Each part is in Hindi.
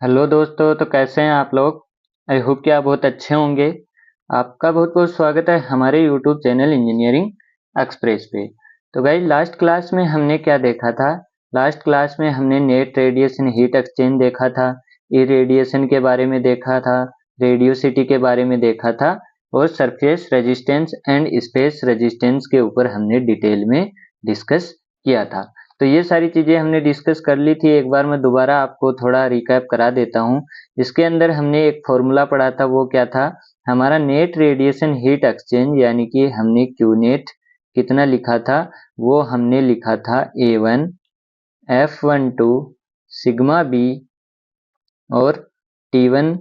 हेलो दोस्तों, तो कैसे हैं आप लोग। आई होप कि आप बहुत अच्छे होंगे। आपका बहुत बहुत स्वागत है हमारे यूट्यूब चैनल इंजीनियरिंग एक्सप्रेस पे। तो भाई लास्ट क्लास में हमने क्या देखा था। लास्ट क्लास में हमने नेट रेडिएशन हीट एक्सचेंज देखा था, इरेडिएशन के बारे में देखा था, रेडियोसिटी के बारे में देखा था और surface resistance and space resistance के ऊपर हमने डिटेल में डिस्कस किया था। तो ये सारी चीजें हमने डिस्कस कर ली थी। एक बार मैं दोबारा आपको थोड़ा रिकैप करा देता हूँ। इसके अंदर हमने एक फॉर्मूला पढ़ा था, वो क्या था, हमारा नेट रेडिएशन हीट एक्सचेंज यानी कि हमने क्यू नेट कितना लिखा था, वो हमने लिखा था A1 F12 सिग्मा बी और T1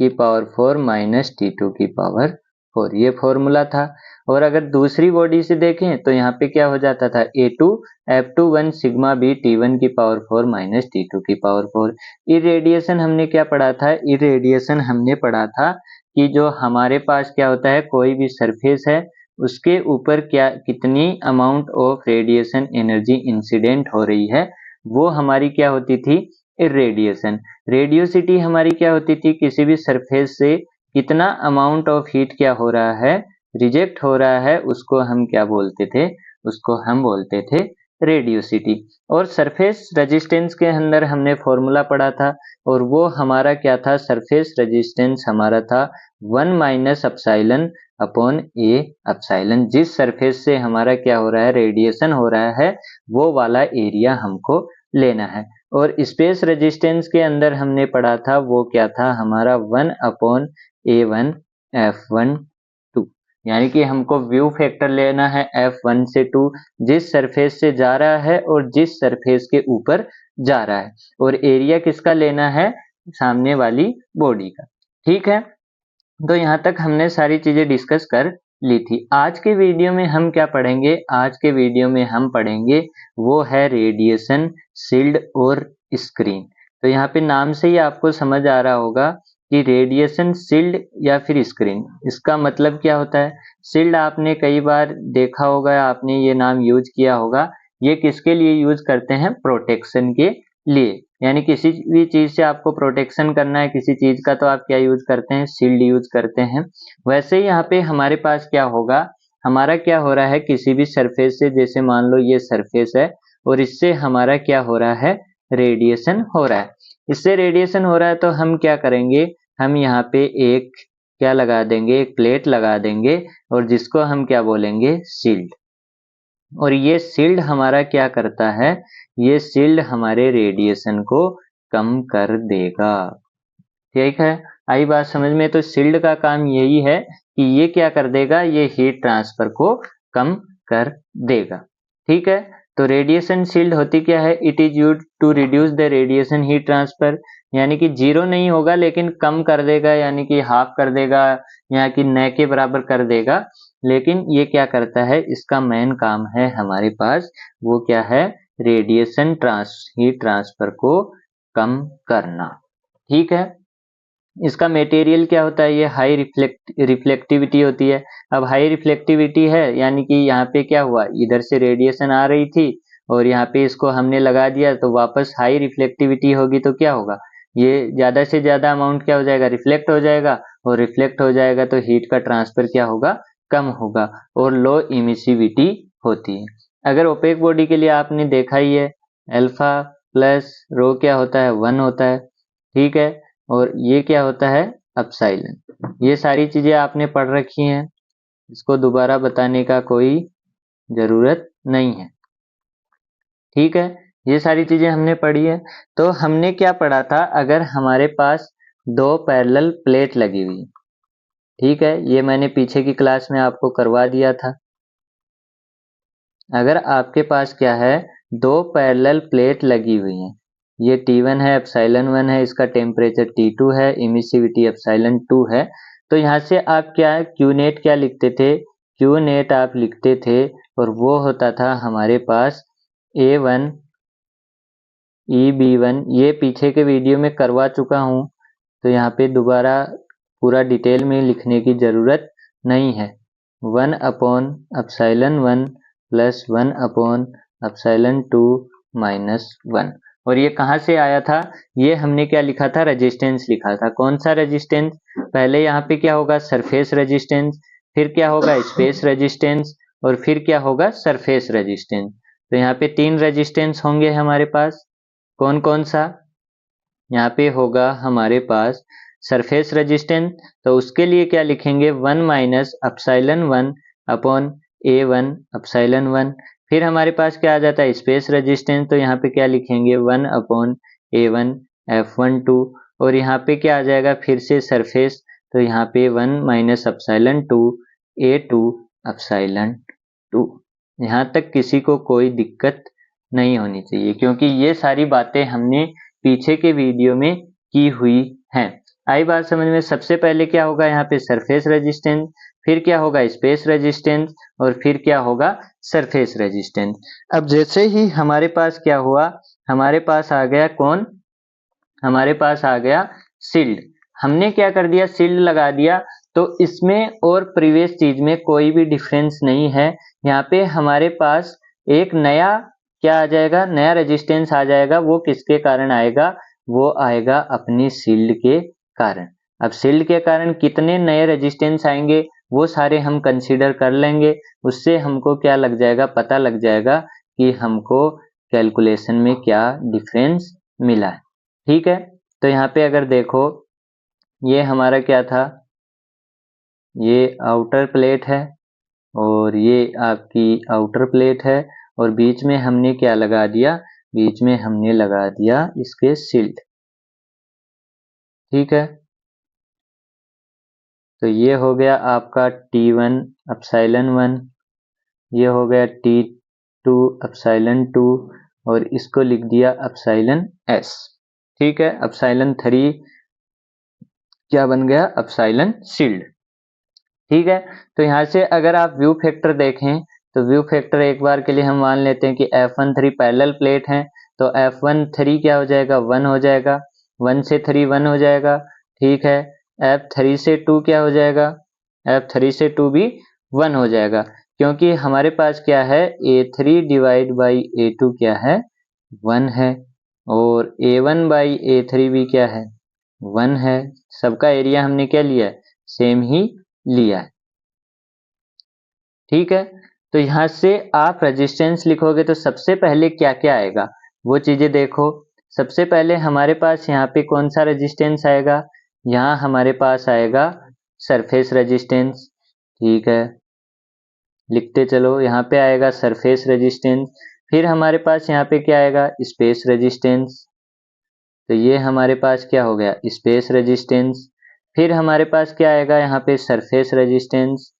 की पावर 4 माइनस T2 की पावर 4, ये फॉर्मूला था। और अगर दूसरी बॉडी से देखें तो यहाँ पे क्या हो जाता था, A2 F21 sigma B T1 की पावर 4 माइनस T2 की पावर 4। इरेडिएशन हमने क्या पढ़ा था, इरेडिएशन हमने पढ़ा था कि जो हमारे पास क्या होता है, कोई भी सरफेस है उसके ऊपर क्या कितनी amount of radiation energy incident हो रही है, वो हमारी क्या होती थी, इरेडिएशन। रेडियोसिटी हमारी क्या होती थी, किसी भी सरफेस से कितना अमाउंट ऑफ हीट क्या हो रहा है, रिजेक्ट हो रहा है, उसको हम क्या बोलते थे, उसको हम बोलते थे रेडियोसिटी। और सरफेस रेजिस्टेंस के अंदर हमने फॉर्मूला पढ़ा था और वो हमारा क्या था, सरफेस रेजिस्टेंस हमारा था 1 माइनस अपसाइलन अपॉन ए अपसाइलन। जिस सरफेस से हमारा क्या हो रहा है, रेडिएशन हो रहा है, वो वाला एरिया हमको लेना है। और स्पेस रेजिस्टेंस के अंदर हमने पढ़ा था, वो क्या था हमारा 1 अपॉन A1 F1 2, यानी कि हमको व्यू फैक्टर लेना है F1 से 2, जिस सरफेस से जा रहा है और जिस सरफेस के ऊपर जा रहा है, और एरिया किसका लेना है, सामने वाली बॉडी का। ठीक है, तो यहाँ तक हमने सारी चीजें डिस्कस कर ली थी। आज के वीडियो में हम क्या पढ़ेंगे, आज के वीडियो में हम पढ़ेंगे वो है रेडिएशन शील्ड और स्क्रीन। तो यहाँ पे नाम से ही आपको समझ आ रहा होगा कि रेडिएशन शील्ड या फिर स्क्रीन, इसका मतलब क्या होता है। शील्ड आपने कई बार देखा होगा, आपने ये नाम यूज किया होगा। ये किसके लिए यूज करते हैं, प्रोटेक्शन के लिए। यानी किसी भी चीज से आपको प्रोटेक्शन करना है किसी चीज का, तो आप क्या यूज करते हैं, शील्ड यूज करते हैं। वैसे ही यहाँ पे हमारे पास क्या होगा, हमारा क्या हो रहा है, किसी भी सरफेस से, जैसे मान लो ये सरफेस है और इससे हमारा क्या हो रहा है, रेडिएशन हो रहा है। इससे रेडिएशन हो रहा है तो हम क्या करेंगे, हम यहाँ पे एक क्या लगा देंगे, एक प्लेट लगा देंगे और जिसको हम क्या बोलेंगे, शील्ड। और ये शील्ड हमारा क्या करता है, ये शील्ड हमारे रेडिएशन को कम कर देगा। ठीक है, आई बात समझ में। तो शील्ड का काम यही है कि ये क्या कर देगा, ये हीट ट्रांसफर को कम कर देगा। ठीक है, तो रेडिएशन शील्ड होती क्या है, it is used to reduce the radiation heat transfer, यानी कि जीरो नहीं होगा लेकिन कम कर देगा, यानी कि हाफ कर देगा या कि न के बराबर कर देगा। लेकिन ये क्या करता है, इसका मेन काम है हमारे पास, वो क्या है, रेडिएशन हीट ट्रांसफर को कम करना। ठीक है, इसका मटेरियल क्या होता है, ये हाई रिफ्लेक्टिविटी होती है। अब हाई रिफ्लेक्टिविटी है यानी कि यहाँ पे क्या हुआ, इधर से रेडिएशन आ रही थी और यहाँ पे इसको हमने लगा दिया तो वापस हाई रिफ्लेक्टिविटी होगी, तो क्या होगा, ये ज्यादा से ज्यादा अमाउंट क्या हो जाएगा, रिफ्लेक्ट हो जाएगा। और रिफ्लेक्ट हो जाएगा तो हीट का ट्रांसफर क्या होगा, कम होगा और लो इमिसिविटी होती है। अगर ओपेक बॉडी के लिए आपने देखा ही है, अल्फा प्लस रो क्या होता है, 1 होता है। ठीक है, और ये क्या होता है, अपसाइलन। ये सारी चीजें आपने पढ़ रखी हैं, इसको दोबारा बताने का कोई जरूरत नहीं है। ठीक है, ये सारी चीजें हमने पढ़ी है। तो हमने क्या पढ़ा था, अगर हमारे पास दो पैरेलल प्लेट लगी हुई, ठीक है, ये मैंने पीछे की क्लास में आपको करवा दिया था। अगर आपके पास क्या है, दो पैरेलल प्लेट लगी हुई है, ये T1 है, एप्सिलॉन 1 है, इसका टेम्परेचर T2 है, इमिसिविटी एप्सिलॉन 2 है। तो यहाँ से आप क्या क्यू नेट क्या लिखते थे, क्यू नेट आप लिखते थे और वो होता था हमारे पास A1 EB1। ये पीछे के वीडियो में करवा चुका हूँ, तो यहाँ पे दोबारा पूरा डिटेल में लिखने की जरूरत नहीं है। 1 upon epsilon 1 plus 1 upon epsilon 2 minus 1। और ये कहाँ से आया था, ये हमने क्या लिखा था, रेजिस्टेंस लिखा था। कौन सा रेजिस्टेंस, पहले यहाँ पे क्या होगा, सरफेस रेजिस्टेंस, फिर क्या होगा, स्पेस रेजिस्टेंस, और फिर क्या होगा, सरफेस रेजिस्टेंस। तो यहाँ पे 3 रेजिस्टेंस होंगे हमारे पास। कौन कौन सा, यहाँ पे होगा हमारे पास सरफेस रेजिस्टेंस, तो उसके लिए क्या लिखेंगे, 1 minus epsilon 1 upon A1 epsilon 1। फिर हमारे पास क्या आ जाता है, स्पेस रेजिस्टेंस, तो यहाँ पे क्या लिखेंगे, 1 अपॉन A1 F12। और यहाँ पे क्या आ जाएगा, फिर से सरफेस, तो यहाँ पे 1 माइनस अपसाइलन 2 A2 अपसाइलन 2। यहाँ तक किसी को कोई दिक्कत नहीं होनी चाहिए, क्योंकि ये सारी बातें हमने पीछे के वीडियो में की हुई हैं। आई बात समझ में। सबसे पहले क्या होगा, यहाँ पे सरफेस रेजिस्टेंस, फिर क्या होगा, स्पेस रेजिस्टेंस, और फिर क्या होगा, सरफेस रेजिस्टेंस। अब जैसे ही हमारे पास क्या हुआ, हमारे पास आ गया कौन, हमारे पास आ गया शील्ड। हमने क्या कर दिया, शील्ड लगा दिया। तो इसमें और प्रीवियस चीज में कोई भी डिफरेंस नहीं है। यहाँ पे हमारे पास एक नया क्या आ जाएगा, नया रेजिस्टेंस आ जाएगा। वो किसके कारण आएगा, वो आएगा अपनी शील्ड के कारण। अब शील्ड के कारण कितने नए रेजिस्टेंस आएंगे, वो सारे हम कंसीडर कर लेंगे। उससे हमको क्या लग जाएगा, पता लग जाएगा कि हमको कैलकुलेशन में क्या डिफरेंस मिला है। ठीक है, तो यहाँ पे अगर देखो, ये हमारा क्या था, ये आउटर प्लेट है, और ये आपकी आउटर प्लेट है, और बीच में हमने क्या लगा दिया, बीच में हमने लगा दिया इसके शील्ड। ठीक है, तो ये हो गया आपका T1 अपसाइलन 1, ये हो गया T2 अपसाइलन 2, और इसको लिख दिया अपसाइलन S। ठीक है, अपसाइलन 3 क्या बन गया, अपसाइलन शील्ड। ठीक है, तो यहाँ से अगर आप व्यू फैक्टर देखें, तो व्यू फैक्टर एक बार के लिए हम मान लेते हैं कि F13 पैरेलल प्लेट है, तो F13 क्या हो जाएगा, 1 हो जाएगा, 1 से 3 1 हो जाएगा। ठीक है, F3 से 2 क्या हो जाएगा, F3 से 2 भी 1 हो जाएगा, क्योंकि हमारे पास क्या है, A3 डिवाइड बाई A2 क्या है, 1 है, और A1 बाई A3 भी क्या है, 1 है। सबका एरिया हमने क्या लिया है, सेम ही लिया है। ठीक है, तो यहां से आप रेजिस्टेंस लिखोगे तो सबसे पहले क्या क्या आएगा, वो चीजें देखो। सबसे पहले हमारे पास यहाँ पे कौन सा रेजिस्टेंस आएगा, यहाँ हमारे पास आएगा सरफेस रेजिस्टेंस। ठीक है, लिखते चलो, यहाँ पे आएगा सरफेस रेजिस्टेंस। फिर हमारे पास यहाँ पे क्या आएगा, स्पेस रेजिस्टेंस, तो ये हमारे पास क्या हो गया, स्पेस रेजिस्टेंस। फिर हमारे पास क्या आएगा, यहाँ पे सरफेस रेजिस्टेंस,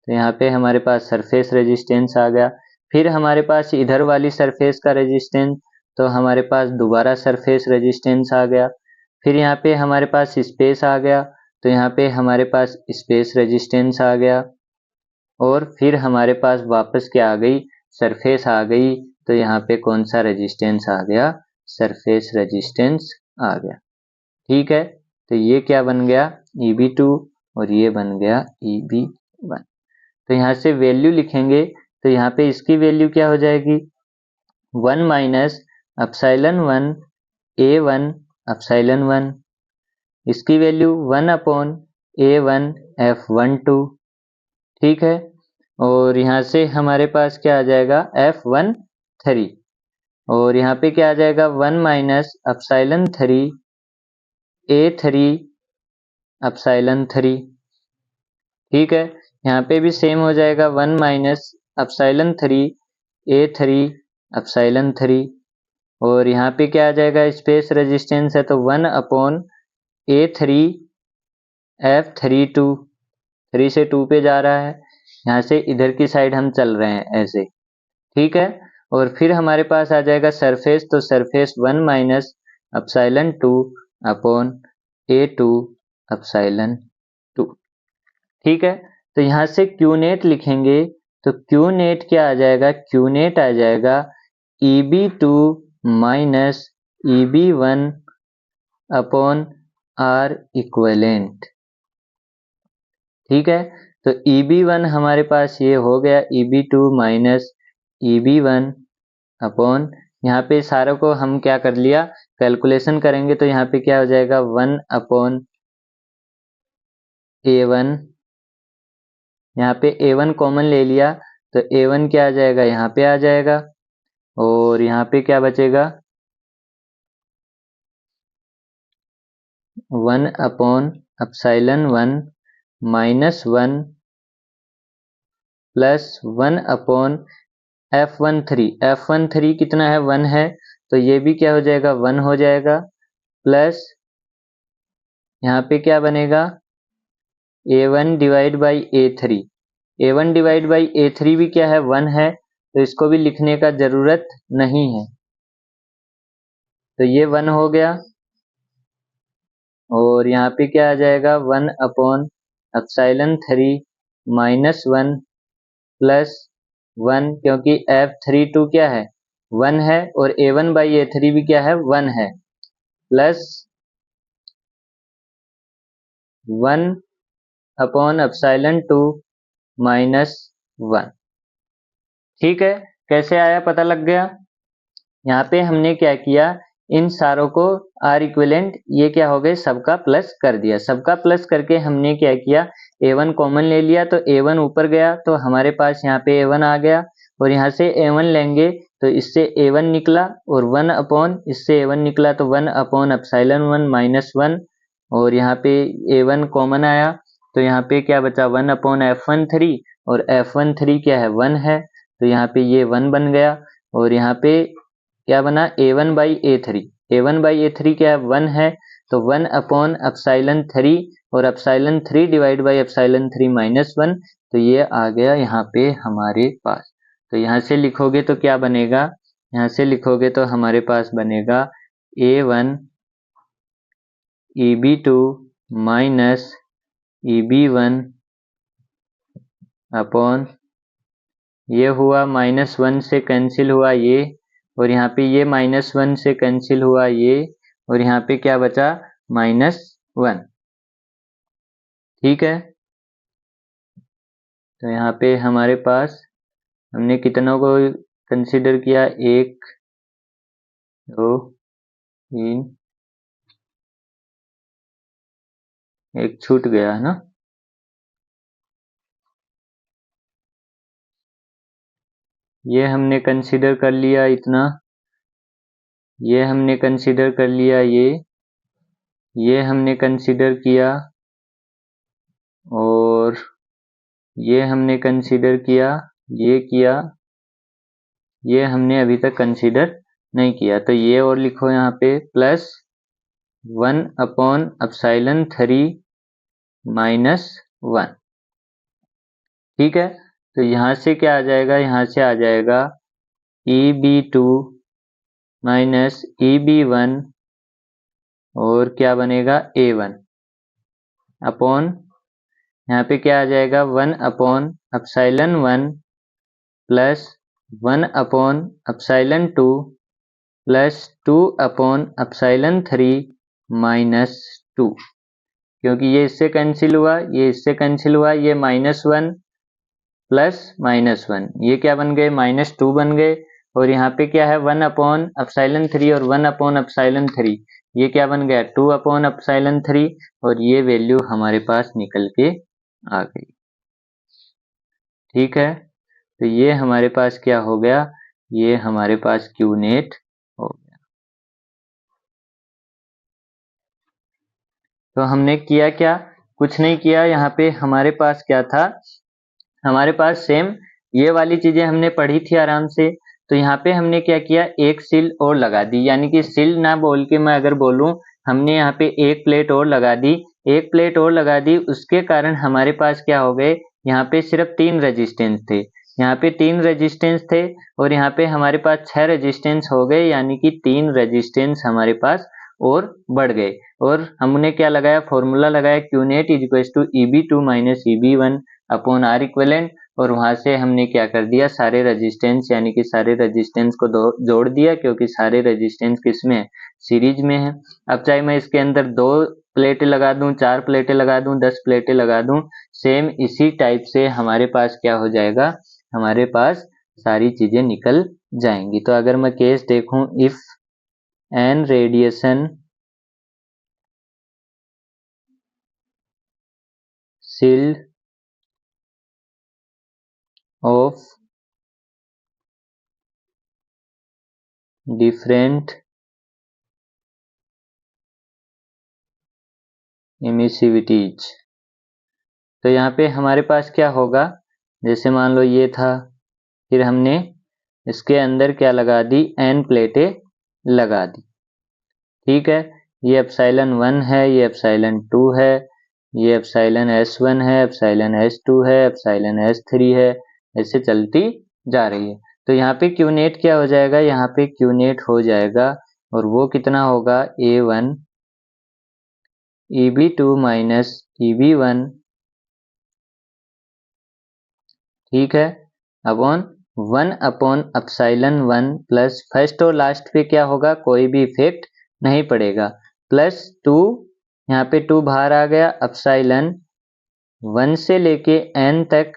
तो यहाँ पे हमारे पास सरफेस रेजिस्टेंस आ गया। फिर हमारे पास इधर वाली सरफेस का रेजिस्टेंस, तो हमारे पास दोबारा सरफेस रेजिस्टेंस आ गया। फिर यहाँ पे हमारे पास स्पेस आ गया, तो यहाँ पे हमारे पास स्पेस रेजिस्टेंस आ गया। और फिर हमारे पास वापस क्या आ गई, सरफेस आ गई, तो यहाँ पे कौन सा रेजिस्टेंस आ गया, सरफेस रेजिस्टेंस आ गया। ठीक है, तो ये क्या बन गया, EB2, और ये बन गया EB1। तो यहाँ से वैल्यू लिखेंगे, तो यहाँ पे इसकी वैल्यू क्या हो जाएगी, 1 माइनस अपसाइलन 1 A1 अपसाइलन 1, इसकी वैल्यू 1 अपॉन A1 F12। ठीक है, और यहाँ से हमारे पास क्या आ जाएगा, F13, और यहाँ पे क्या आ जाएगा, 1 माइनस अपसाइलन 3 A3 अपसाइलन 3। ठीक है, यहाँ पे भी सेम हो जाएगा, 1 माइनस अपसाइलन 3 A3 अपसाइलन 3, और यहाँ पे क्या आ जाएगा, स्पेस रेजिस्टेंस है, तो 1 अपॉन A3 F32, 3 से 2 पे जा रहा है, यहाँ से इधर की साइड हम चल रहे हैं ऐसे। ठीक है, और फिर हमारे पास आ जाएगा सरफेस, तो surface 1 minus epsilon 2 upon A2 epsilon 2। ठीक है, तो यहाँ से क्यूनेट लिखेंगे, तो क्यूनेट क्या आ जाएगा, क्यूनेट आ जाएगा EB2 minus EB1 upon R equivalent. ठीक है, तो EB1 हमारे पास ये हो गया, EB2 माइनस EB1 अपॉन, यहाँ पे सारों को हम क्या कर लिया, कैलकुलेशन करेंगे तो यहाँ पे क्या हो जाएगा 1/A1। यहाँ पे A1 कॉमन ले लिया तो A1 क्या आ जाएगा, यहाँ पे आ जाएगा, और यहाँ पे क्या बचेगा 1/(1) -1 प्लस 1/(F13)। F13 कितना है, 1 है, तो ये भी क्या हो जाएगा 1 हो जाएगा, प्लस यहाँ पे क्या बनेगा A1 divide by A3। A1 divide by A3 भी क्या है 1 है, तो इसको भी लिखने का जरूरत नहीं है, तो ये 1 हो गया। और यहाँ पे क्या आ जाएगा 1/((3) -1 प्लस 1, क्योंकि F32 क्या है 1 है, और A1 बाई A3 भी क्या है 1 है, प्लस 1/((2) -1। ठीक है, कैसे आया पता लग गया। यहाँ पे हमने क्या किया, इन सारों को आर इक्विवेलेंट ये क्या हो गए सबका प्लस कर दिया। सबका प्लस करके हमने क्या किया, A1 कॉमन ले लिया तो A1 ऊपर गया, तो हमारे पास यहाँ पे A1 आ गया, और यहाँ से A1 लेंगे तो इससे A1 निकला, और 1 इससे A1 निकला तो 1/((1) -1, और यहाँ पे A1 कॉमन आया तो यहाँ पे क्या बचा 1/((F13), और F13 क्या है 1 है, तो यहाँ पे ये 1 बन गया। और यहाँ पे क्या बना A1 by A3। A1 by A3 क्या है 1 है, तो 1/((3) और ((3) डिवाइड बाई ((3) -1, तो ये आ गया यहाँ पे हमारे पास। तो यहाँ से लिखोगे तो क्या बनेगा, यहाँ से लिखोगे तो हमारे पास बनेगा A1 EB2 minus EB1 upon, ये हुआ -1 से कैंसिल हुआ ये, और यहाँ पे ये -1 से कैंसिल हुआ ये, और यहाँ पे क्या बचा -1। ठीक है, तो यहाँ पे हमारे पास हमने कितनों को कंसीडर किया, 1 2 3, एक छूट गया है ना, ये हमने कंसीडर कर लिया इतना, ये हमने कंसीडर कर लिया ये हमने कंसीडर किया, और ये हमने कंसीडर किया, ये किया, ये हमने अभी तक कंसीडर नहीं किया, तो ये और लिखो यहाँ पे प्लस 1/((3) -1। ठीक है, तो यहाँ से क्या आ जाएगा, यहाँ से आ जाएगा EB2 माइनस EB1, और क्या बनेगा A1 अपॉन, यहाँ पे क्या आ जाएगा 1/((1) प्लस 1/((2) प्लस 2/((3) -2, क्योंकि ये इससे कैंसिल हुआ, ये इससे कैंसिल हुआ, ये -1 प्लस -1, ये क्या बन गए -2 बन गए, और यहाँ पे क्या है 1/((3) और 1/((3), ये क्या बन गया 2/((3), और ये वैल्यू हमारे पास निकल के आ गई। ठीक है, तो ये हमारे पास क्या हो गया, ये हमारे पास क्यूनेट हो गया। तो हमने किया क्या, कुछ नहीं किया, यहाँ पे हमारे पास क्या था, हमारे पास सेम ये वाली चीजें हमने पढ़ी थी आराम से, तो यहाँ पे हमने क्या किया, एक सील और लगा दी, यानी कि सील ना बोल के मैं अगर बोलूं, हमने यहाँ पे एक प्लेट और लगा दी, एक प्लेट और लगा दी, उसके कारण हमारे पास क्या हो गए, यहाँ पे सिर्फ 3 रेजिस्टेंस थे, यहाँ पे 3 रेजिस्टेंस थे, और यहाँ पे हमारे पास 6 रेजिस्टेंस हो गए, यानी कि 3 रेजिस्टेंस हमारे पास और बढ़ गए। और हमने क्या लगाया, फॉर्मूला लगाया q net is equal to EB2 minus EB1 upon R equivalent, और वहां से हमने क्या कर दिया, सारे रेजिस्टेंस यानी कि सारे रेजिस्टेंस को जोड़ दिया, क्योंकि सारे रेजिस्टेंस किसमें है, सीरीज में है। अब चाहे मैं इसके अंदर 2 प्लेटें लगा दूं, 4 प्लेटें लगा दूं, 10 प्लेटें लगा दूं, सेम इसी टाइप से हमारे पास क्या हो जाएगा, हमारे पास सारी चीजें निकल जाएंगी। तो अगर मैं केस देखूं, if an radiation shield of different emissivities, तो यहाँ पे हमारे पास क्या होगा, जैसे मान लो ये था, फिर हमने इसके अंदर क्या लगा दी, एन प्लेटें लगा दी। ठीक है, ये एप्सिलॉन 1 है, ये एप्सिलॉन 2 है, ये एप्सिलॉन S1 है, एप्सिलॉन S2 है, एप्सिलॉन S3 है, ऐसे चलती जा रही है। तो यहाँ पे क्यू नेट क्या हो जाएगा, यहाँ पे क्यू नेट हो जाएगा, और वो कितना होगा, A1 EB2 माइनस EB1, ठीक है, upon 1 upon epsilon 1 plus first और लास्ट पे क्या होगा, कोई भी इफेक्ट नहीं पड़ेगा, प्लस 2, यहाँ पे 2 बाहर आ गया, एप्सिलॉन 1 से लेके n तक,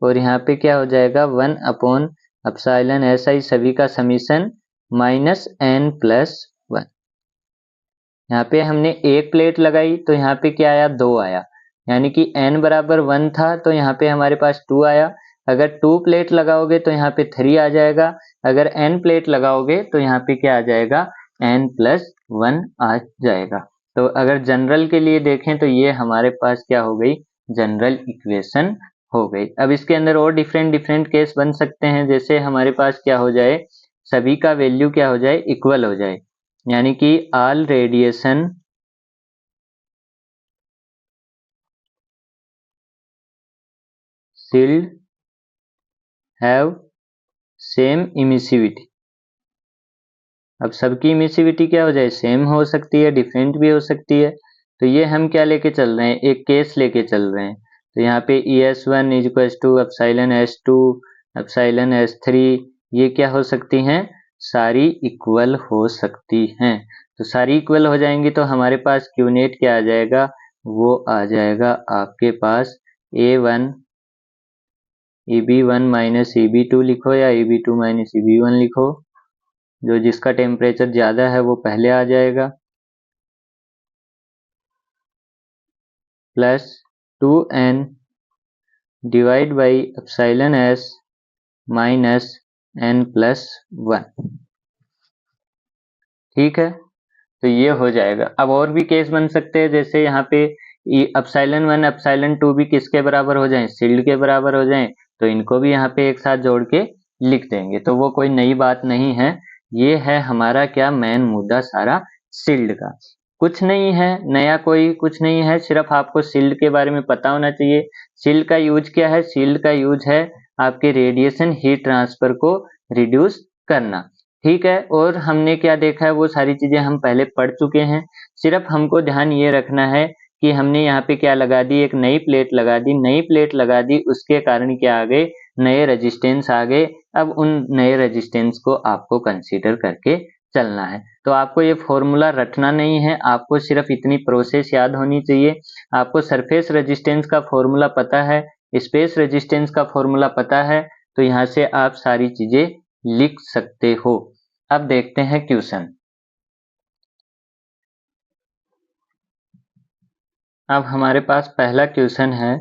और यहाँ पे क्या हो जाएगा 1 अपॉन एप्सिलॉन SI सभी का समीशन माइनस n प्लस 1। यहाँ पे हमने एक प्लेट लगाई तो यहाँ पे क्या आया, 2 आया, यानी कि n बराबर 1 था तो यहाँ पे हमारे पास 2 आया। अगर 2 प्लेट लगाओगे तो यहाँ पे 3 आ जाएगा, अगर n प्लेट लगाओगे तो यहाँ पे क्या आ जाएगा, n प्लस 1 आ जाएगा। तो अगर जनरल के लिए देखें तो ये हमारे पास क्या हो गई, जनरल इक्वेशन हो गई। अब इसके अंदर और डिफरेंट डिफरेंट केस बन सकते हैं, जैसे हमारे पास क्या हो जाए, सभी का वैल्यू क्या हो जाए, इक्वल हो जाए, यानी कि all radiation shield have same emissivity. अब सबकी इमिसिविटी क्या हो जाए, सेम हो सकती है, डिफरेंट भी हो सकती है। तो ये हम क्या लेके चल रहे हैं, एक केस लेके चल रहे हैं। तो यहाँ पे ES1 is equal to epsilon S2 epsilon S3, ये क्या हो सकती हैं, सारी इक्वल हो सकती हैं। तो सारी इक्वल हो जाएंगी तो हमारे पास क्यू नेट क्या आ जाएगा, वो आ जाएगा आपके पास A1 EB1 माइनस EB2 लिखो, या EB2 माइनस EB1 लिखो, जो जिसका टेम्परेचर ज्यादा है वो पहले आ जाएगा, plus 2n divide by epsilon S minus n plus 1। ठीक है, तो ये हो जाएगा। अब और भी केस बन सकते हैं, जैसे यहाँ पे एप्सिलॉन 1 एप्सिलॉन 2 भी किसके बराबर हो जाएं, शील्ड के बराबर हो जाएं, तो इनको भी यहाँ पे एक साथ जोड़ के लिख देंगे, तो वो कोई नई बात नहीं है। ये है हमारा क्या, मेन मुद्दा सारा शील्ड का, कुछ नहीं है नया, कोई कुछ नहीं है, सिर्फ आपको शील्ड के बारे में पता होना चाहिए। शील्ड का यूज क्या है, शील्ड का यूज है आपके रेडिएशन हीट ट्रांसफर को रिड्यूस करना। ठीक है, और हमने क्या देखा है वो सारी चीजें हम पहले पढ़ चुके हैं। सिर्फ हमको ध्यान ये रखना है कि हमने यहाँ पे क्या लगा दी, एक नई प्लेट लगा दी, नई प्लेट लगा दी, उसके कारण क्या आ गए, नए रेजिस्टेंस आ गए। अब उन नए रेजिस्टेंस को आपको कंसीडर करके चलना है। तो आपको ये फॉर्मूला रटना नहीं है, आपको सिर्फ इतनी प्रोसेस याद होनी चाहिए। आपको सरफेस रेजिस्टेंस का फॉर्मूला पता है, स्पेस रेजिस्टेंस का फॉर्मूला पता है, तो यहाँ से आप सारी चीजें लिख सकते हो। अब देखते हैं क्वेश्चन। अब हमारे पास पहला क्वेश्चन है,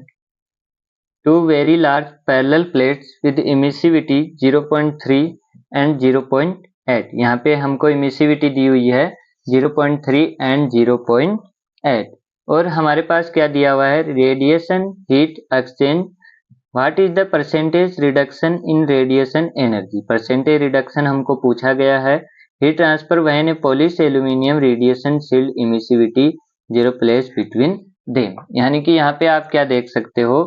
two very large parallel plates with emissivity 0.3 and 0.8। यहाँ पे हमको इमिसिविटी दी हुई है 0.3 एंड 0.8, और हमारे पास क्या दिया हुआ है, radiation heat exchange, what is the percentage reduction in radiation energy. Percentage reduction हमको पूछा गया है, heat transfer when A polish aluminium radiation shield emissivity 0 place between them. यानी कि यहाँ पे आप क्या देख सकते हो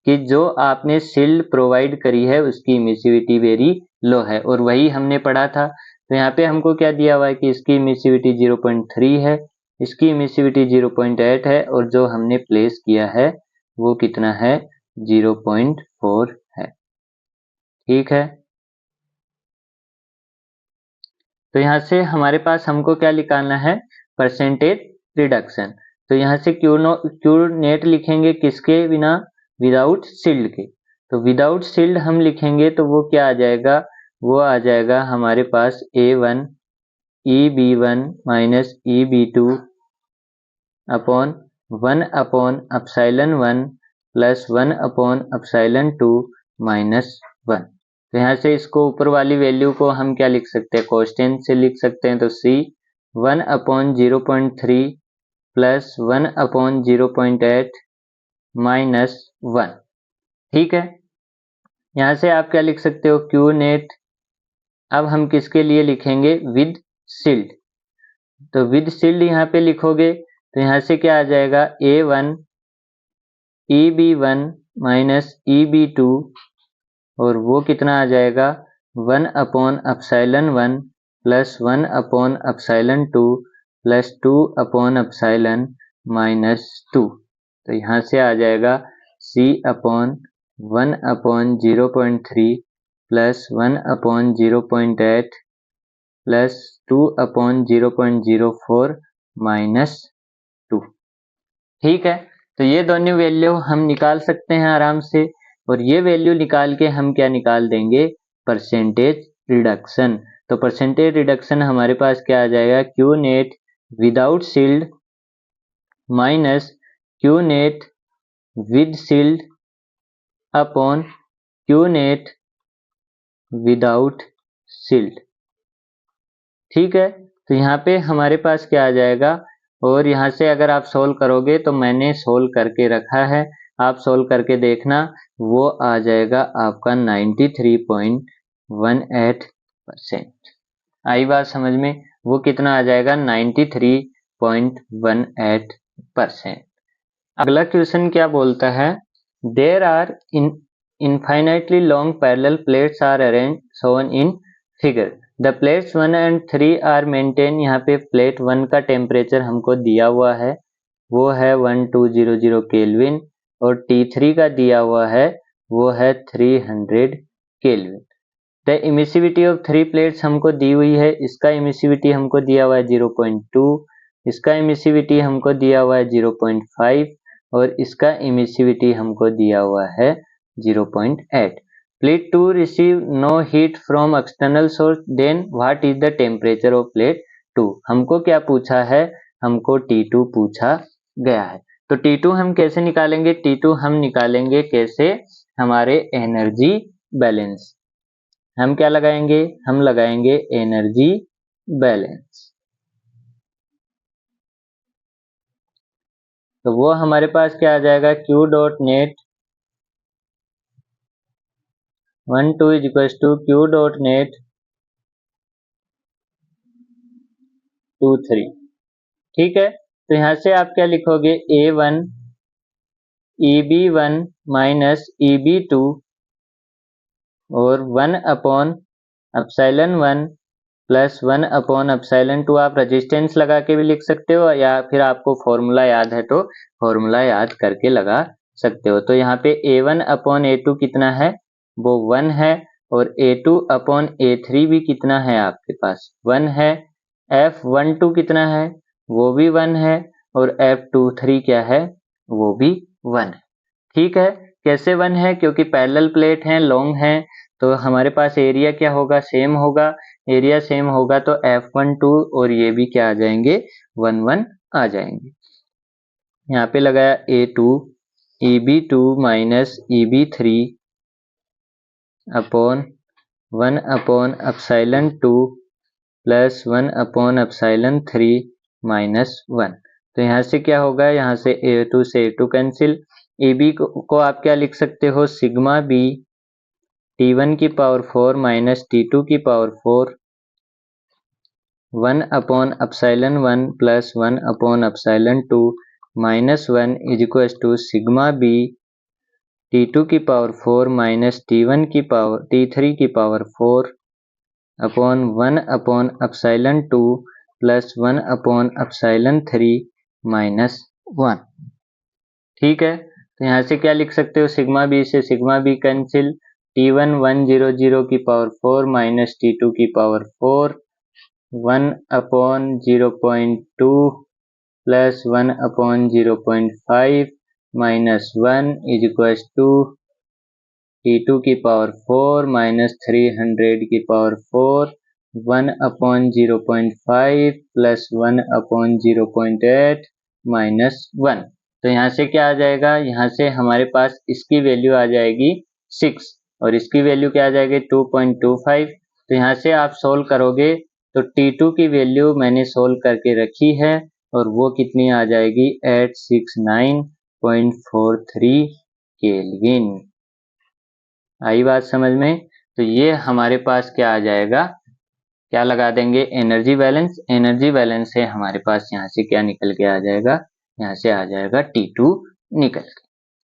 कि जो आपने शील्ड प्रोवाइड करी है उसकी इमिसिविटी वेरी लो है, और वही हमने पढ़ा था। तो यहाँ पे हमको क्या दिया हुआ है कि इसकी इमिसिविटी 0.3 है, इसकी इमिसिविटी 0.8 है, और जो हमने प्लेस किया है वो कितना है, 0.4 है। ठीक है, तो यहाँ से हमारे पास हमको क्या निकालना है, परसेंटेज रिडक्शन। तो यहाँ से क्यू नेट लिखेंगे किसके बिना, विदाउट शील्ड के। तो विदाउट शील्ड हम लिखेंगे तो वो क्या आ जाएगा, वो आ जाएगा हमारे पास A1 EB1 minus EB2 upon 1 upon epsilon 1 plus 1 upon epsilon 2 minus 1। तो यहाँ से इसको ऊपर वाली वैल्यू को हम क्या लिख सकते हैं, कॉन्स्टेंट से लिख सकते हैं। तो C 1 upon 0.3 plus 1 upon 0.8 minus 1। ठीक है, यहाँ से आप क्या लिख सकते हो, Q नेट। अब हम किसके लिए लिखेंगे, विद शील्ड। तो विद शील्ड यहाँ पे लिखोगे तो यहाँ से क्या आ जाएगा, A1 EB1 माइनस EB2 और वो कितना आ जाएगा 1 upon epsilon 1 plus 1 upon epsilon 2 plus 2 upon epsilon minus 2। तो यहाँ से आ जाएगा C upon 1 upon 0.3 plus 1 upon 0.8 plus 2 upon 0.04 minus 2। ठीक है, तो ये दोनों वैल्यू हम निकाल सकते हैं आराम से, और ये वैल्यू निकाल के हम क्या निकाल देंगे, परसेंटेज रिडक्शन। तो परसेंटेज रिडक्शन हमारे पास क्या आ जाएगा, Q net without shield minus Q net with shield upon Q net without shield. ठीक है, तो यहाँ पे हमारे पास क्या आ जाएगा, और यहाँ से अगर आप सोल्व करोगे तो मैंने सोल्व करके रखा है, आप सोल्व करके देखना, वो आ जाएगा आपका 93.18%। आई बात समझ में, वो कितना आ जाएगा 93.18%। अगला क्वेश्चन क्या बोलता है, there are infinitely long parallel plates are arrange shown in figure, the plates 1 and 3 are maintain. यहाँ पे प्लेट 1 का टेम्परेचर हमको दिया हुआ है, वो है 1200 केल्विन, और T3 का दिया हुआ है वो है 300 kelvin. The emissivity of 3 plates हमको दी हुई है, इसका इमिसिविटी हमको दिया हुआ है 0.2, इसका इमिसिविटी हमको दिया हुआ है 0.5, और इसका इमिसिविटी हमको दिया हुआ है 0.8। Plate 2 receive no heat from external source, then what is the temperature of plate 2। हमको क्या पूछा है, हमको T2 पूछा गया है। तो T2 हम कैसे निकालेंगे, T2 हम निकालेंगे कैसे, हमारे एनर्जी बैलेंस। हम क्या लगाएंगे, हम लगाएंगे एनर्जी बैलेंस। तो वो हमारे पास क्या आ जाएगा, Q dot net 12 is equal to Q dot net 23। ठीक है, तो यहाँ से आप क्या लिखोगे, A1 EB1 माइनस EB2 और 1 upon epsilon 1 plus 1 upon epsilon 2। आप रेजिस्टेंस लगा के भी लिख सकते हो, या फिर आपको फॉर्मूला याद है तो फॉर्मूला याद करके लगा सकते हो। तो यहाँ पे A1 अपॉन A2 कितना है, वो 1 है, और A2 अपॉन A3 भी कितना है आपके पास, 1 है। F12 कितना है, वो भी 1 है, और F23 क्या है, वो भी 1 है। ठीक है, कैसे 1 है, क्योंकि पैरेलल प्लेट हैं, लॉन्ग हैं, तो हमारे पास एरिया क्या होगा, सेम होगा। एरिया सेम होगा तो F12 और ये भी क्या आ जाएंगे, 1 1 आ जाएंगे। यहाँ पे लगाया A2 EB2 minus EB3 upon 1 upon epsilon 2 plus 1 upon epsilon 3 minus 1। तो यहाँ से क्या होगा, यहाँ से A2 से A2 कैंसिल। EB को आप क्या लिख सकते हो, सिग्मा B T1 की पावर 4 माइनस T2 की power 4 1 upon epsilon 1 plus 1 upon epsilon 2 minus 1 is equal to sigma B T2 की पावर 4 माइनस T1 की पावर T3 की power 4 upon 1 upon epsilon 2 plus 1 upon epsilon 3 minus 1। ठीक है, तो यहाँ से क्या लिख सकते हो, सिग्मा B से सिग्मा B कैंसिल, T1 100 की पावर 4 माइनस T2 की power 4 1 upon 0.2 plus 1 upon 0.5 minus 1 is equal to T2 की पावर 4 माइनस 300 की पावर 4 1/0.5 प्लस 1/0.8 माइनस 1। तो यहाँ से क्या आ जाएगा, यहाँ से हमारे पास इसकी वैल्यू आ जाएगी 6 और इसकी वैल्यू क्या आ जाएगी 2.25। तो यहाँ से आप सोल्व करोगे तो T2 की वैल्यू मैंने सोल्व करके रखी है और वो कितनी आ जाएगी 869.43 केल्विन। आई बात समझ में। तो ये हमारे पास क्या आ जाएगा, क्या लगा देंगे एनर्जी बैलेंस। एनर्जी बैलेंस से हमारे पास यहाँ से क्या निकल के आ जाएगा, यहाँ से आ जाएगा T2 निकल के।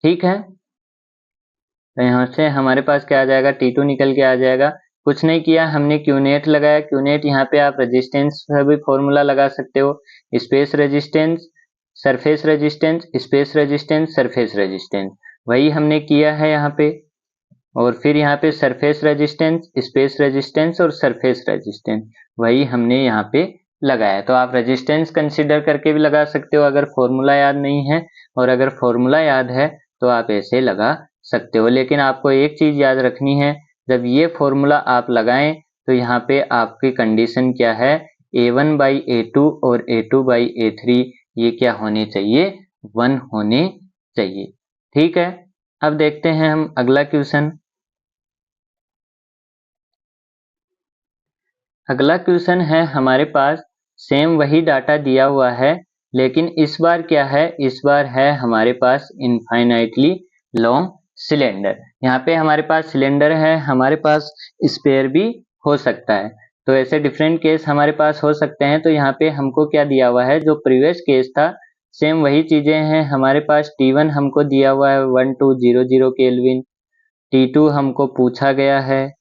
ठीक है, तो यहाँ से हमारे पास क्या आ जाएगा, T2 निकल के आ जाएगा। कुछ नहीं किया हमने, क्यूनेट लगाया। क्यूनेट यहाँ पे आप रेजिस्टेंस का भी फॉर्मूला लगा सकते हो, space resistance, surface resistance, space resistance, surface resistance, वही हमने किया है यहाँ पे। और फिर यहाँ पे सरफेस रेजिस्टेंस, स्पेस रेजिस्टेंस और सरफेस रेजिस्टेंस, वही हमने यहाँ पे लगाया। तो आप रेजिस्टेंस कंसीडर करके भी लगा सकते हो अगर फॉर्मूला याद नहीं है, और अगर फॉर्मूला याद है तो आप ऐसे लगा सकते हो। लेकिन आपको एक चीज याद रखनी है, जब ये फॉर्मूला आप लगाएं तो यहाँ पे आपकी कंडीशन क्या है, A1/A2 और A2/A3 ये क्या होने चाहिए, 1 होने चाहिए। ठीक है, अब देखते हैं हम अगला क्वेश्चन। अगला क्वेश्चन है हमारे पास, सेम वही डाटा दिया हुआ है, लेकिन इस बार क्या है, इस बार है हमारे पास इनफाइनाइटली लॉन्ग सिलेंडर। यहाँ पे हमारे पास सिलेंडर है, हमारे पास स्पेयर भी हो सकता है। तो ऐसे डिफरेंट केस हमारे पास हो सकते हैं। तो यहाँ पे हमको क्या दिया हुआ है, जो प्रीवियस केस था सेम वही चीजें हैं हमारे पास। T1 हमको दिया हुआ है 1200 केल्विन, T2 हमको पूछा गया है,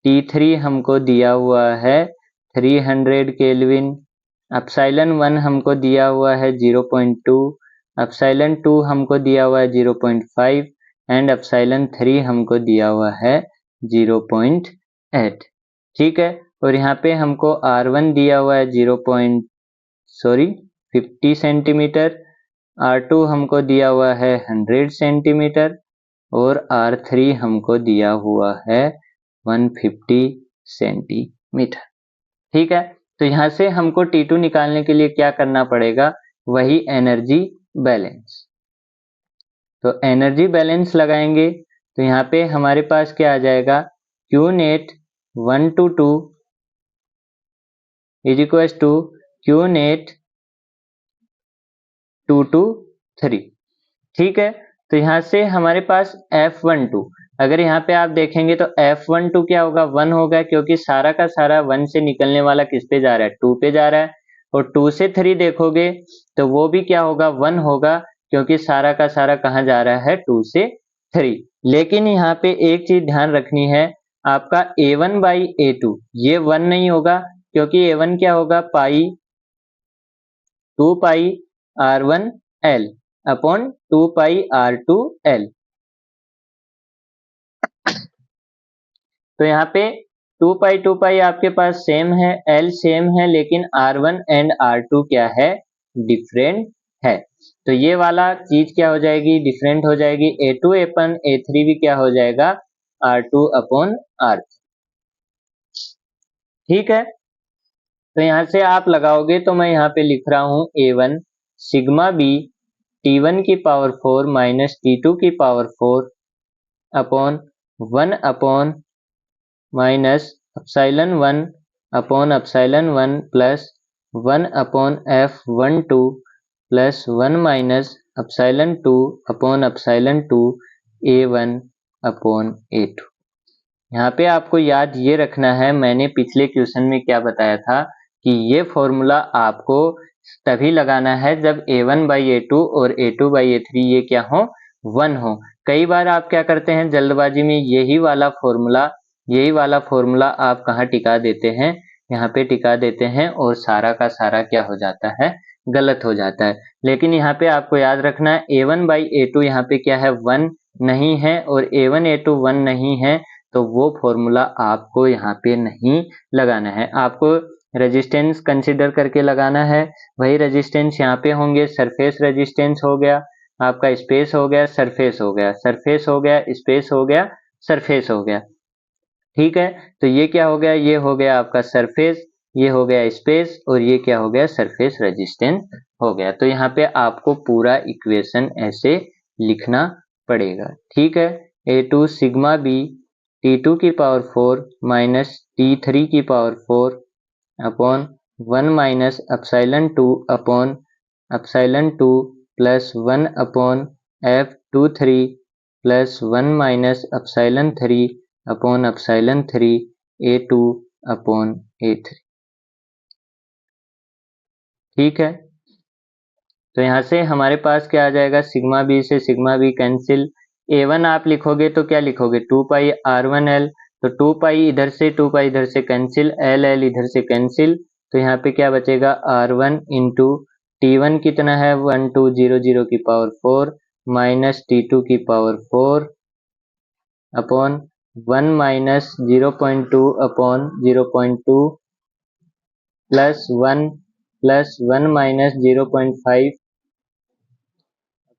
T3 हमको दिया हुआ है 300 केल्विन, एप्सिलॉन 1 हमको दिया हुआ है 0.2, एप्सिलॉन 2 हमको दिया हुआ है 0.5 एंड एप्सिलॉन 3 हमको दिया हुआ है 0.8। ठीक है, और यहाँ पे हमको R1 दिया हुआ है 50 सेंटीमीटर, R2 हमको दिया हुआ है 100 सेंटीमीटर और R3 हमको दिया हुआ है 150 सेंटीमीटर। ठीक है, तो यहाँ से हमको T2 निकालने के लिए क्या करना पड़ेगा, वही एनर्जी बैलेंस। तो एनर्जी बैलेंस लगाएंगे तो यहाँ पे हमारे पास क्या आ जाएगा, Q net 1 to 2 is equal to Q net 2 to 3। ठीक है, तो यहाँ से हमारे पास F12, अगर यहाँ पे आप देखेंगे तो F12 क्या होगा, 1 होगा, क्योंकि सारा का सारा 1 से निकलने वाला किस पे जा रहा है, 2 पे जा रहा है। और 2 से 3 देखोगे तो वो भी क्या होगा, 1 होगा, क्योंकि सारा का सारा कहाँ जा रहा है, 2 से 3। लेकिन यहाँ पे एक चीज ध्यान रखनी है, आपका A1/A2 ये 1 नहीं होगा, क्योंकि A1 क्या होगा, 2 पाई R1L अपॉन 2 पाई R2L। तो यहाँ पे 2 पाई आपके पास सेम है, L सेम है, लेकिन R1 एंड R2 क्या है, डिफरेंट है। तो ये वाला चीज क्या हो जाएगी, डिफरेंट हो जाएगी। A2 अपन A3 भी क्या हो जाएगा, R2 अपॉन R3। ठीक है, तो यहाँ से आप लगाओगे तो मैं यहाँ पे लिख रहा हूँ A1 सिग्मा B T1 की पावर 4 माइनस T2 की power 4 upon 1 upon minus epsilon 1 upon epsilon 1 plus 1 upon F12 plus 1 minus epsilon 2 upon epsilon 2 A1 upon A2। यहाँ पे आपको याद ये रखना है, मैंने पिछले क्वेश्चन में क्या बताया था कि ये फॉर्मूला आपको तभी लगाना है जब A1/A2 और A2/A3 ये क्या हो, 1 हो। कई बार आप क्या करते हैं जल्दबाजी में, यही वाला फॉर्मूला आप कहाँ टिका देते हैं, यहाँ पे टिका देते हैं और सारा का सारा क्या हो जाता है, गलत हो जाता है। लेकिन यहाँ पे आपको याद रखना है A1/A2 यहाँ पे क्या है, 1 नहीं है, और A1/A2 1 नहीं है, तो वो फॉर्मूला आपको यहाँ पे नहीं लगाना है, आपको रेजिस्टेंस कंसीडर करके लगाना है। वही रेजिस्टेंस यहाँ पे होंगे, सरफेस रेजिस्टेंस हो गया आपका, स्पेस हो गया, सरफेस हो गया, सरफेस हो गया, स्पेस हो गया, सरफेस हो गया। ठीक है, तो ये क्या हो गया, ये हो गया आपका सरफेस, ये हो गया स्पेस, और ये क्या हो गया, सरफेस रेजिस्टेंस हो गया। तो यहाँ पे आपको पूरा इक्वेशन ऐसे लिखना पड़ेगा। ठीक है, A2 सिग्मा बी T2 की पावर 4 माइनस T3 की power 4 upon 1 minus epsilon 2 upon epsilon 2 plus 1 upon F23 plus 1 minus epsilon 3 upon epsilon 3 A2 upon A3। ठीक है, तो यहाँ से हमारे पास क्या आ जाएगा, सिग्मा बी से सिग्मा बी कैंसिल, A1 आप लिखोगे तो क्या लिखोगे, 2 पाई R1L, तो 2 पाई इधर से 2 पाई इधर से कैंसिल, L इधर से कैंसिल, तो यहाँ पे क्या बचेगा, R1 इंटू T1 कितना है 1200 की पावर 4 माइनस T2 की power 4 upon 1 minus 0.2 upon 0.2 plus 1 minus 0.5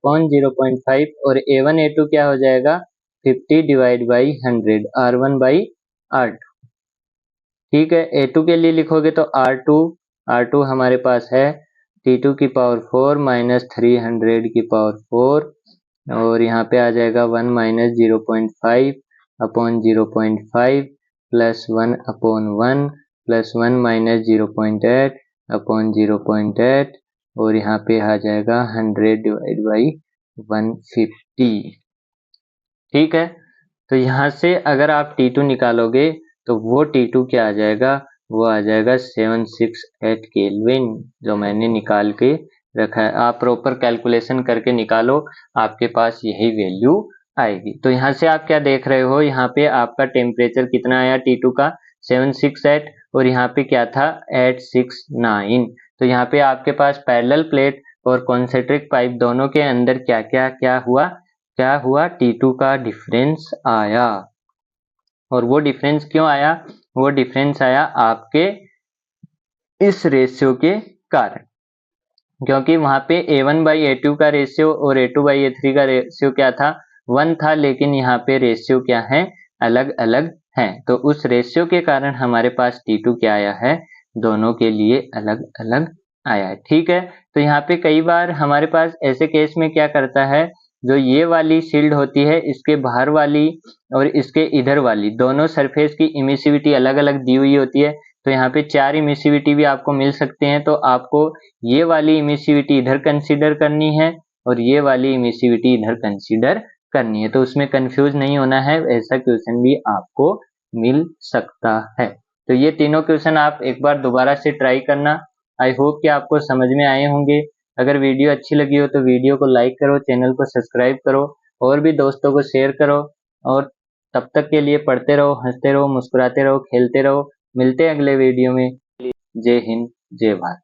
upon 0.5, और A1 A2 क्या हो जाएगा, 50 divide by 100 R1 by R2। ठीक है, A2 के लिए लिखोगे तो R2 हमारे पास है T2 की पावर 4 माइनस 300 की पावर 4, और यहाँ पे आ जाएगा 1 minus 0.5 upon 0.5 plus 1 upon 1 plus 1 minus 0.8 upon 0.8, और यहाँ पे आ जाएगा 100 डिवाइड बाई 150। ठीक है, तो यहाँ से अगर आप T2 निकालोगे तो वो T2 क्या आ जाएगा, वो आ जाएगा 768 केल्विन, जो मैंने निकाल के रखा है। आप प्रॉपर कैलकुलेशन करके निकालो, आपके पास यही वैल्यू आएगी। तो यहाँ से आप क्या देख रहे हो, यहाँ पे आपका टेम्परेचर कितना आया T2 का 768, और यहाँ पे क्या था 869। तो यहाँ पे आपके पास पैरेलल प्लेट और कॉन्सेंट्रिक पाइप दोनों के अंदर क्या हुआ T2 का डिफरेंस आया। और वो डिफरेंस क्यों आया, वो डिफरेंस आया आपके इस रेशियो के कारण, क्योंकि वहां पे A1 बाई A2 का रेशियो और A2 बाई A3 का रेशियो क्या था, 1 था, लेकिन यहाँ पे रेशियो क्या है, अलग अलग है। तो उस रेशियो के कारण हमारे पास T2 क्या आया है, दोनों के लिए अलग अलग आया है। ठीक है, तो यहाँ पे कई बार हमारे पास ऐसे केस में क्या करता है, जो ये वाली शील्ड होती है, इसके बाहर वाली और इसके इधर वाली दोनों सरफेस की इमिसिविटी अलग अलग दी हुई होती है। तो यहाँ पे 4 इमिसिविटी भी आपको मिल सकते हैं, तो आपको ये वाली इमिसिविटी इधर कंसीडर करनी है और ये वाली इमिसिविटी इधर कंसीडर करनी है। तो उसमें कंफ्यूज नहीं होना है, ऐसा क्वेश्चन भी आपको मिल सकता है। तो ये तीनों क्वेश्चन आप एक बार दोबारा से ट्राई करना। आई होप कि आपको समझ में आए होंगे। अगर वीडियो अच्छी लगी हो तो वीडियो को लाइक करो, चैनल को सब्सक्राइब करो, और भी दोस्तों को शेयर करो। और तब तक के लिए पढ़ते रहो, हंसते रहो, मुस्कुराते रहो, खेलते रहो। मिलते हैं अगले वीडियो में। जय हिंद, जय भारत।